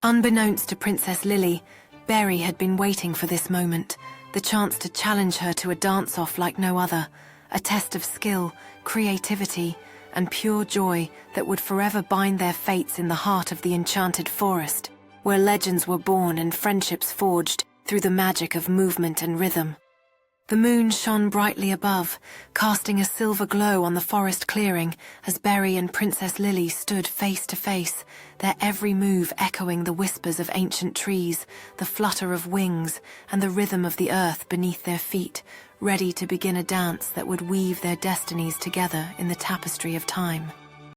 Unbeknownst to Princess Lily, Berry had been waiting for this moment, the chance to challenge her to a dance-off like no other, a test of skill, creativity, and pure joy that would forever bind their fates in the heart of the enchanted forest, where legends were born and friendships forged through the magic of movement and rhythm. The moon shone brightly above, casting a silver glow on the forest clearing as Berry and Princess Lily stood face to face, their every move echoing the whispers of ancient trees, the flutter of wings, and the rhythm of the earth beneath their feet, ready to begin a dance that would weave their destinies together in the tapestry of time.